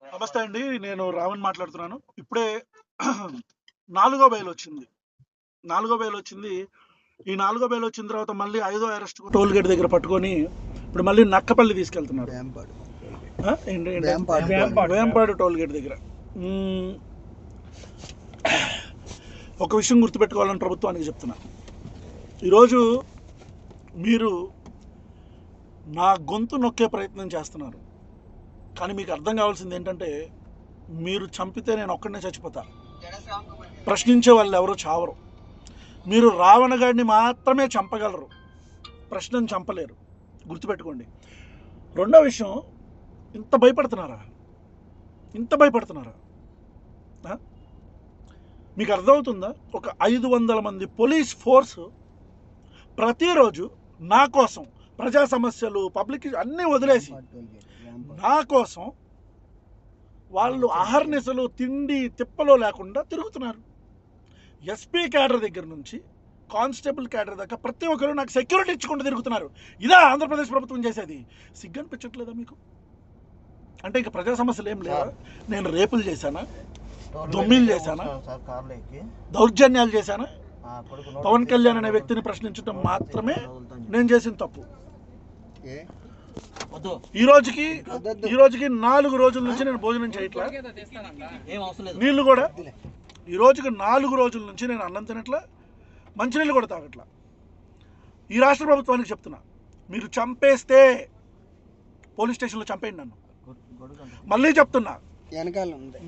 నమస్తే అండి. నేను రావణ్ మాట్లాడుతున్నాను. ఇప్పుడే నాలుగో బెయిల్ వచ్చింది. నాలుగో బెయిల్ వచ్చింది. ఈ నాలుగో బెయిల్ వచ్చిన తర్వాత మళ్ళీ ఐదో అరెస్ట్ టోల్ గేట్ దగ్గర పట్టుకొని ఇప్పుడు మళ్ళీ నక్కపల్లి తీసుకెళ్తున్నారు. వేంపాడు టోల్ గేట్ దగ్గర. ఒక విషయం గుర్తుపెట్టుకోవాలని ప్రభుత్వానికి చెప్తున్నా. ఈరోజు మీరు నా గొంతు నొక్కే ప్రయత్నం చేస్తున్నారు. కానీ మీకు అర్థం కావాల్సింది ఏంటంటే, మీరు చంపితే నేను ఒక్కడనే చచ్చిపోతా. ప్రశ్నించే వాళ్ళు ఎవరో చావరు. మీరు రావణ గాడిని మాత్రమే చంపగలరు, ప్రశ్నను చంపలేరు. గుర్తుపెట్టుకోండి. రెండో విషయం, ఇంత భయపడుతున్నారా? మీకు అర్థమవుతుందా? ఒక 500 మంది పోలీస్ ఫోర్సు ప్రతిరోజు నా కోసం ప్రజా సమస్యలు, పబ్లిక్ అన్నీ వదిలేసి నా కోసం వాళ్ళు అహర్నిశలు తిండి తిప్పలో లేకుండా తిరుగుతున్నారు. ఎస్పీ క్యాడర్ దగ్గర నుంచి కానిస్టేబుల్ క్యాడర్ దాకా ప్రతి ఒక్కరు నాకు సెక్యూరిటీ ఇచ్చుకుంటూ తిరుగుతున్నారు. ఇదా ఆంధ్రప్రదేశ్ ప్రభుత్వం చేసేది? సిగ్గనిపించట్లేదా మీకు? అంటే ఇక ప్రజా సమస్యలు ఏం లేవా? నేను రేపులు చేశానా? దొమ్మిలు చేశానా? దౌర్జన్యాలు చేశానా? పవన్ కళ్యాణ్ అనే వ్యక్తిని ప్రశ్నించడం మాత్రమే నేను చేసిన తప్పు. ఈ రోజుకి 4 రోజుల నుంచి నేను భోజనం చేయట్లా, నీళ్లు కూడా ఈ రోజుకి 4 రోజుల నుంచి నేను అన్నం తినట్లా, మంచినీళ్ళు కూడా తాగట్లా. ఈ రాష్ట్ర ప్రభుత్వానికి చెప్తున్నా, మీరు చంపేస్తే పోలీస్ స్టేషన్లో చంపేయండి నన్ను. మళ్ళీ చెప్తున్నా,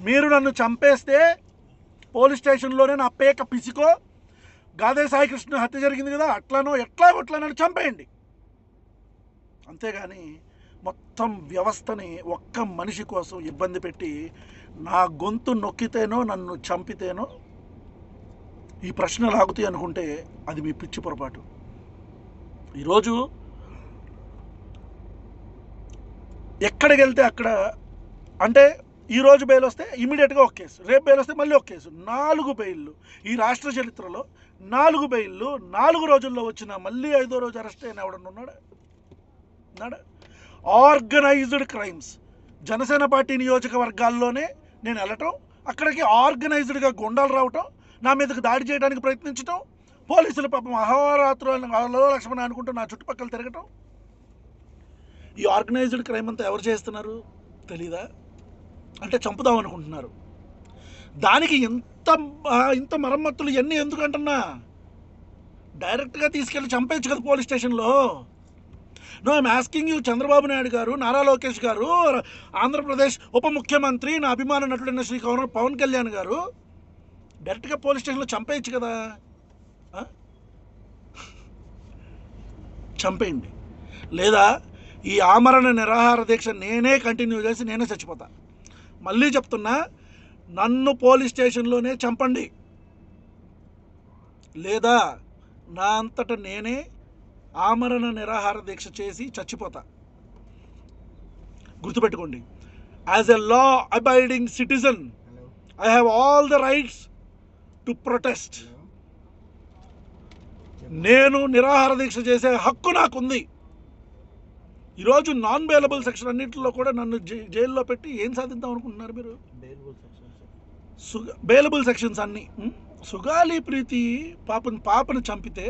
మీరు నన్ను చంపేస్తే పోలీస్ స్టేషన్లోనే నా పేక పిసికో, గాదే సాయికృష్ణ హత్య జరిగింది కదా అట్లానో ఎట్లా నన్ను చంపేయండి. అంతేగాని మొత్తం వ్యవస్థని ఒక్క మనిషి కోసం ఇబ్బంది పెట్టి నా గొంతు నొక్కితేనో నన్ను చంపితేనో ఈ ప్రశ్న లాగుతాయి అనుకుంటే అది మీ పిచ్చి పొరపాటు. ఈరోజు ఎక్కడికి వెళ్తే అక్కడ, అంటే ఈరోజు బెయిల్ వస్తే ఇమీడియట్గా ఒక కేసు, రేపు బెయిల్ వస్తే మళ్ళీ ఒక కేసు. 4 బెయిల్లు ఈ రాష్ట్ర చరిత్రలో, 4 బెయిల్లు 4 రోజుల్లో వచ్చిన మళ్ళీ 5వ రోజు అరెస్ట్ అయిన ఎవడన్నా ఉన్నాడా? Organised crimes. జనసేన పార్టీ నియోజకవర్గాల్లోనే నేను వెళ్ళటం, అక్కడికి ఆర్గనైజ్డ్గా గుండాలు రావటం, నా మీదకి దాడి చేయడానికి ప్రయత్నించటం, పోలీసులు పాపం అహోరాత్రులు లక్ష్మణ అనుకుంటూ నా చుట్టుపక్కల తిరగటం. ఈ ఆర్గనైజ్డ్ క్రైమ్ అంతా ఎవరు చేస్తున్నారు తెలీదా? అంటే చంపుదాం అనుకుంటున్నారు. దానికి ఇంత మరమ్మతులు ఇవన్నీ ఎందుకంటున్నా? డైరెక్ట్గా తీసుకెళ్ళి చంపేయచ్చు కదా పోలీస్ స్టేషన్లో. No, I'm asking you, Chandrababu Naidu గారు, నారా లోకేష్ గారు, ఆంధ్రప్రదేశ్ ఉప ముఖ్యమంత్రి, నా అభిమాన నటుడైన శ్రీ పవన్ కళ్యాణ్ గారు, డైరెక్ట్గా పోలీస్ స్టేషన్లో చంపేయచ్చు కదా. చంపేయండి. లేదా ఈ ఆమరణ నిరాహార దీక్ష నేనే కంటిన్యూ చేసి నేనే చచ్చిపోతా. మళ్ళీ చెప్తున్నా, నన్ను పోలీస్ స్టేషన్లోనే చంపండి, లేదా నా అంతటా నేనే ఆమరణ నిరాహార దీక్ష చేసి చచ్చిపోతా. గుర్తుపెట్టుకోండి, as a law abiding citizen I have all the rights to protest. నేను నిరాహార దీక్ష చేసే హక్కు నాకుంది. ఈరోజు నాన్ బెయిలబుల్ సెక్షన్ అన్నింటిలో కూడా నన్ను జైల్లో పెట్టి ఏం సాధిద్దాం అనుకుంటున్నారు మీరు? బెయిలబుల్ సెక్షన్స్ అన్నీ. సుగాలి ప్రీతి పాపను చంపితే